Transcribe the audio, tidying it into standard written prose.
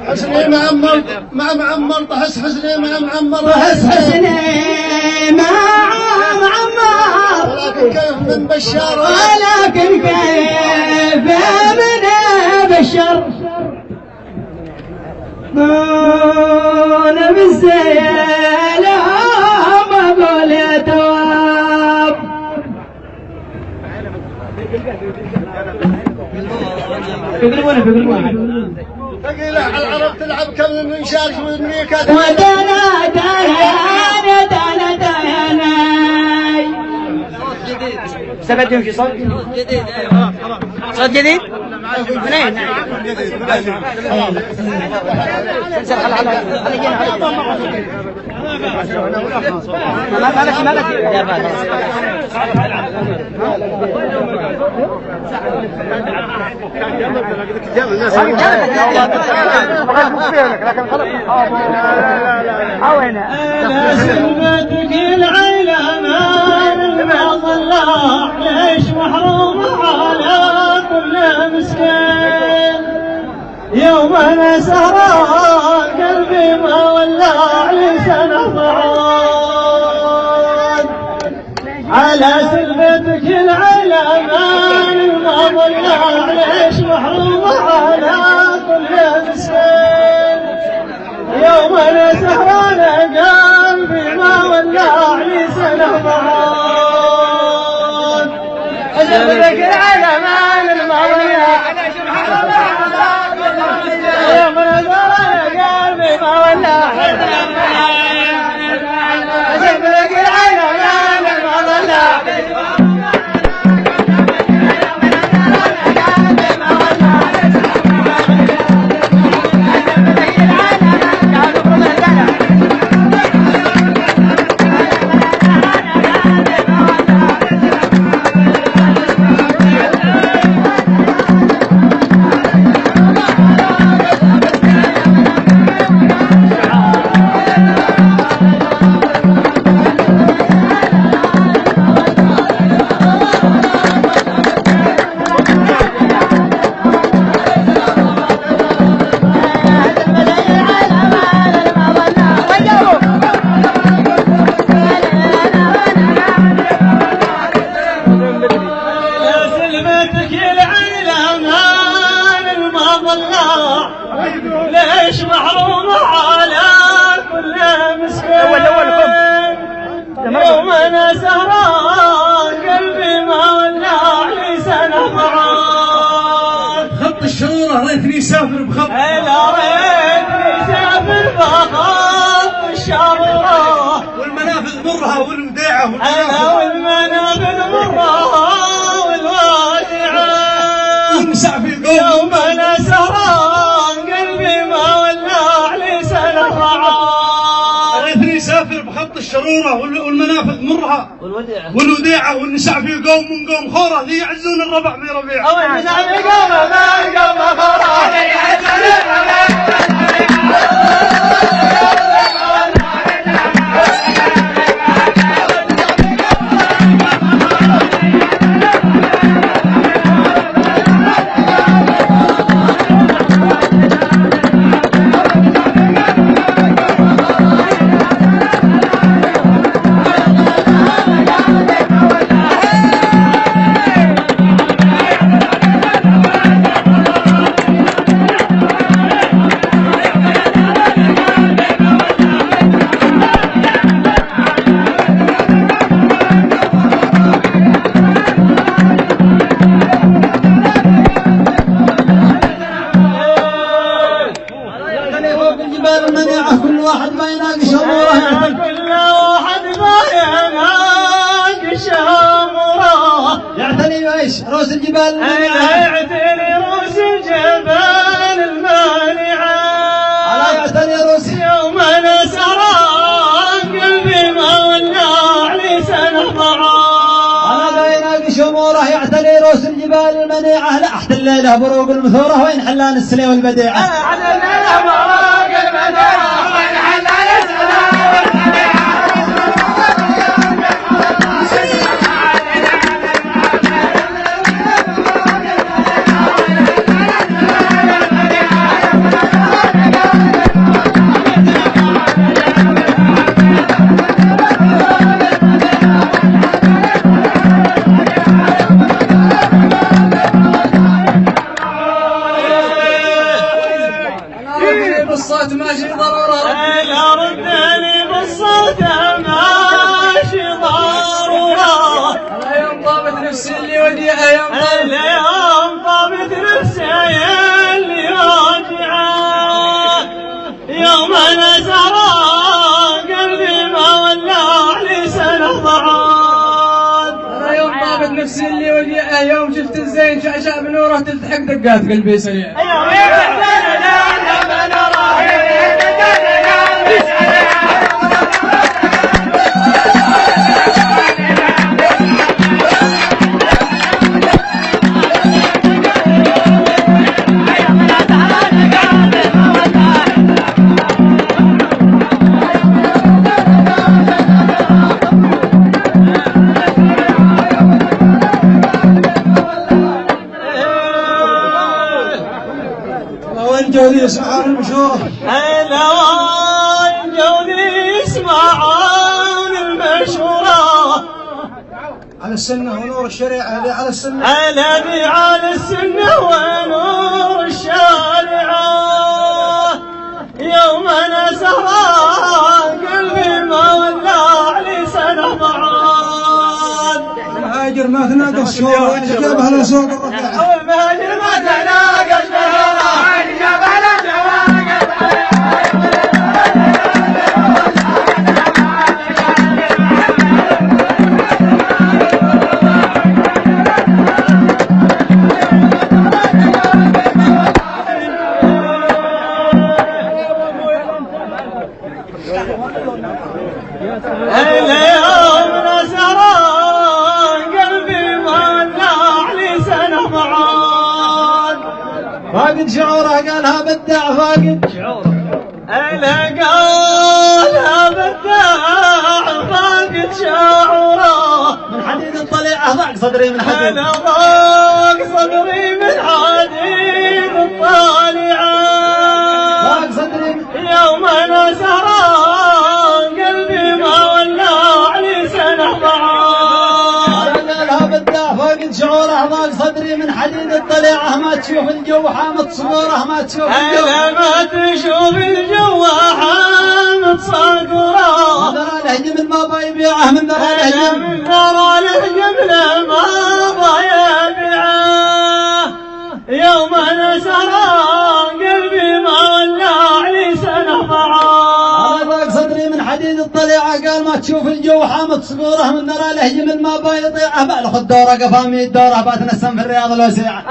حسني مع معمر طحس حسني مع معمر طحس حسني مع معمر ولكن كيف من بشار ولكن كيف من بشر دون بالزيل ما اقول يا تواب بيقولون ثقيلة على العرب تلعب كم من شارج والميكات ودانا دانا دانا دانا سبت يمشي صوت جديد صوت جديد منين ليش محروم على كل مسكين يوم انا سهران قلبي ما ولع لسانه ضعان على سلفتك العلمان ما ولع ليش محروم على كل مسكين يوم انا سهران قلبي ما ولع لسانه ضعان سلفتك العلمان المولى يوم انا سهران قلبي ما ولع سلفتك العلمان المولى ليش محروم على كل مسكين يوم انا سهران قلبي ما ولع لسانه ضعان خط الشرورة ريتني يسافر بخط لا ريتني يسافر بخط الشرورة والمنافذ مرها والوديعة انا والمنافذ مرها والوادعة ونسع في القوم يوم انا سهران قلبي ما ولع لسانه ضعان ريتني يسافر بخط الشرورة والمنافذ مرها والوديعة والنساء في قوم من قوم خورة ذي يعزون الربع في ربيع أو النساء في قوم من قوم خورة ذي يعزون الربع كل واحد ما يناقش اموره كل واحد ما يناقش اموره يعتني ايش روس الجبال المانعه يعتني روس الجبال المانعه على يعتني روس يوم انا سهران قلبي ما ولع لسانه ضعان انا ما يناقش اموره يعتني روس الجبال المانعه لا احت الليله بروق المثوره وين حلان السلي والبديعه احت الليله بروق المثوره وين حلان السلي والبديعه بالصوت ماشي ضرورة لا ردني بالصوت ماشي ضرورة اليوم طابت نفسي اللي وديعة اليوم طابت نفسي اللي راجعة يوم انا زرى قلبي ما ولع لي سنة ضعاد اليوم طابت نفسي اللي وديعة يوم شفت الزين شعشع بنوره تلتحق دقات قلبي سريع جودي يسمع المشهورة وين جودي يسمعون المشهورة على السنة ونور الشريعة هذه على السنة الذي على السنة ونور الشارعة يوم انا سهران قلبي ما ولع لي سنة ضعاد المهاجر ما تناقص شهورة جابها لسوق الرفيعة والمهاجر ما تناقص شهورة جابها لسوق اليوم نسران قلبي مولع لي سنة ضعاد فاقد شعوره قالها بدع فاقد شعوره قالها بدع فاقد شعوره من حديد الطليعة ضاق صدري من حديد أنا ضاق صدري من حديد الطالعة ضاق صدري يوم أنا سهران قلبي ما ولع لي سنة ضعاد قالها بدع فاقد شعوره ضاق صدري من حديد الطليعة ما تشوف الجو حامض صقوره ما تشوف الجو أنا ما تشوف الجو حامض صقوره من ذرى الهجم ما بيبيعه من ذرى الهجم من ذرى الهجم ما بيبيعه يوم أنا سهران قلبي ما ولع لي سنة ضعاد ضاق صدري من حديد الطليعة قال ما تشوف الجو حامض صقوره من ذرى الهجم الماء بيضيعه بالخ الدورة قفا 100 دورة باتنسم في الرياض الوسيعة